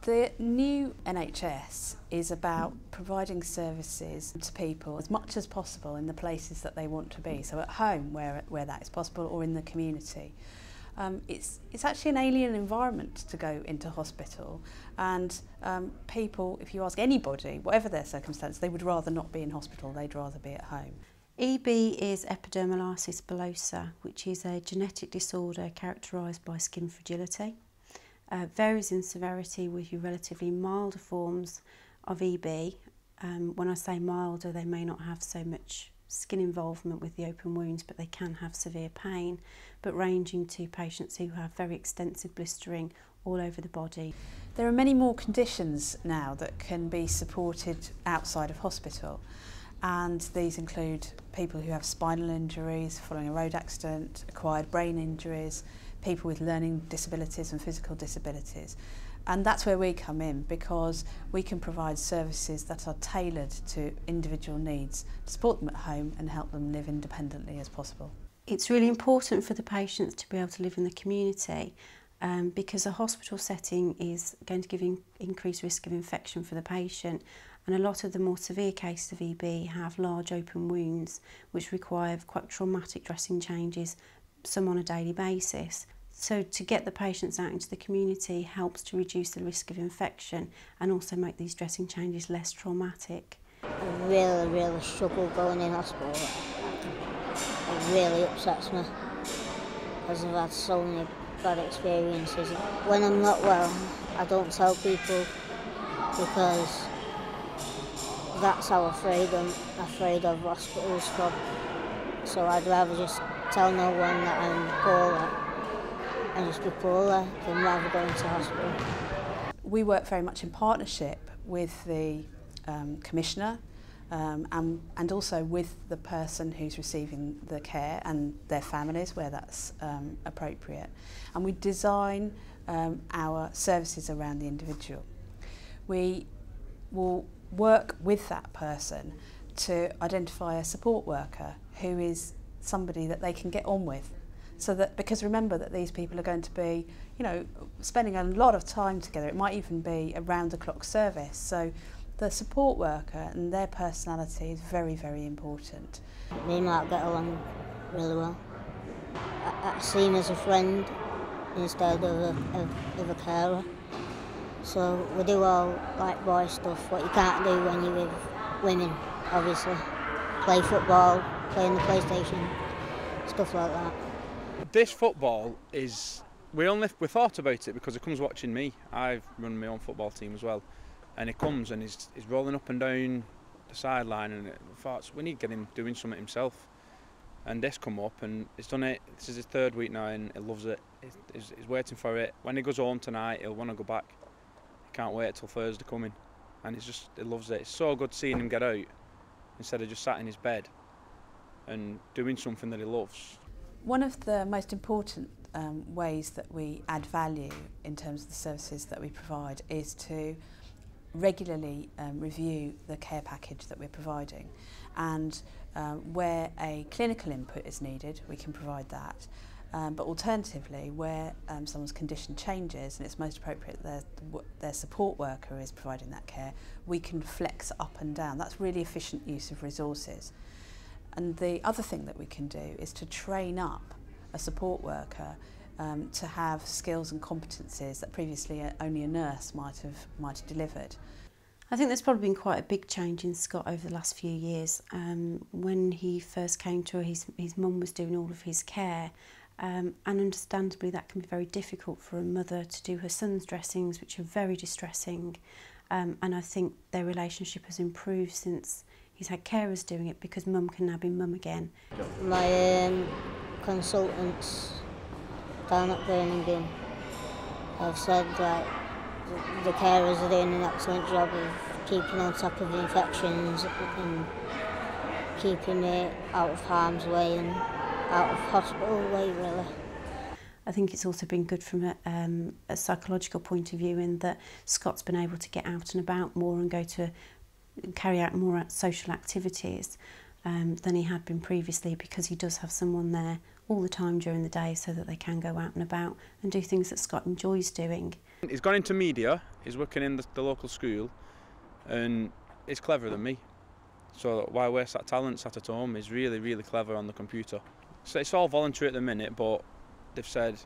The new NHS is about providing services to people as much as possible in the places that they want to be. So at home, where that is possible, or in the community. It's actually an alien environment to go into hospital, and people, if you ask anybody, whatever their circumstance, they would rather not be in hospital, they'd rather be at home. EB is epidermolysis bullosa, which is a genetic disorder characterised by skin fragility. Varies in severity with your relatively milder forms of EB. When I say milder, they may not have so much skin involvement with the open wounds, but they can have severe pain, but ranging to patients who have very extensive blistering all over the body. There are many more conditions now that can be supported outside of hospital, and these include people who have spinal injuries following a road accident, acquired brain injuries, people with learning disabilities and physical disabilities. And that's where we come in, because we can provide services that are tailored to individual needs, to support them at home and help them live independently as possible. It's really important for the patients to be able to live in the community, because a hospital setting is going to give increased risk of infection for the patient, and a lot of the more severe cases of EB have large open wounds which require quite traumatic dressing changes, some on a daily basis. So to get the patients out into the community helps to reduce the risk of infection and also make these dressing changes less traumatic. I really struggle going in hospital. It really upsets me because I've had so many bad experiences. When I'm not well, I don't tell people because that's how afraid of hospitals got. So I'd rather just tell no one that I'm poorly and just be poorly than rather go into hospital. We work very much in partnership with the Commissioner and also with the person who's receiving the care and their families where that's appropriate. And we design our services around the individual. We will work with that person to identify a support worker who is somebody that they can get on with. So that, because remember that these people are going to be, spending a lot of time together. It might even be a round-the-clock service. So the support worker and their personality is very, very important. Me and Mark get along really well. I see him as a friend instead of a carer. So we do all like boy stuff, what you can't do when you're with women, obviously. Play football, play on the PlayStation, stuff like that. This football is, we thought about it because he comes watching me. I've run my own football team as well, and he comes and he's rolling up and down the sideline, and I thought we need to get him doing something himself. And this come up and he's done it. This is his third week now and he loves it. He's waiting for it. When he goes home tonight, he'll want to go back. He can't wait till Thursday coming, and he loves it. It's so good seeing him get out instead of just sat in his bed and doing something that he loves. One of the most important ways that we add value in terms of the services that we provide is to regularly review the care package that we're providing, and where a clinical input is needed, we can provide that. But alternatively, where someone's condition changes and it's most appropriate that their support worker is providing that care, we can flex up and down. That's really efficient use of resources. And the other thing that we can do is to train up a support worker to have skills and competencies that previously only a nurse might have delivered. I think there's probably been quite a big change in Scott over the last few years. When he first came to her, his mum was doing all of his care, and understandably that can be very difficult for a mother to do her son's dressings, which are very distressing, and I think their relationship has improved since he's had carers doing it, because mum can now be mum again. My consultants down at Birmingham have said that the carers are doing an excellent job of keeping on top of infections and keeping it out of harm's way and out of hospital way, really. I think it's also been good from a psychological point of view, in that Scott's been able to get out and about more and carry out more social activities than he had been previously, because he does have someone there all the time during the day so that they can go out and about and do things that Scott enjoys doing. He's gone into media, he's working in the local school, and he's cleverer than me. So why waste that talent sat at home? He's really, really clever on the computer. So it's all voluntary at the minute, but they've said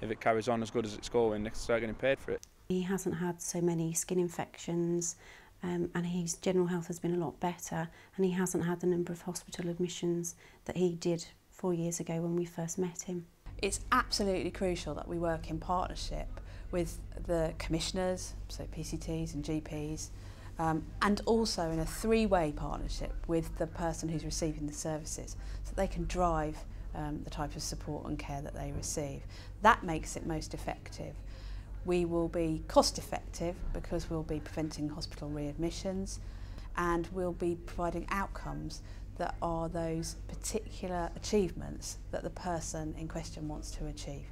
if it carries on as good as it's going, they can start getting paid for it. He hasn't had so many skin infections, and his general health has been a lot better, and he hasn't had the number of hospital admissions that he did 4 years ago when we first met him. It's absolutely crucial that we work in partnership with the commissioners, so PCTs and GPs, and also in a three-way partnership with the person who's receiving the services, so they can drive the type of support and care that they receive. That makes it most effective. We will be cost effective because we'll be preventing hospital readmissions, and we'll be providing outcomes that are those particular achievements that the person in question wants to achieve.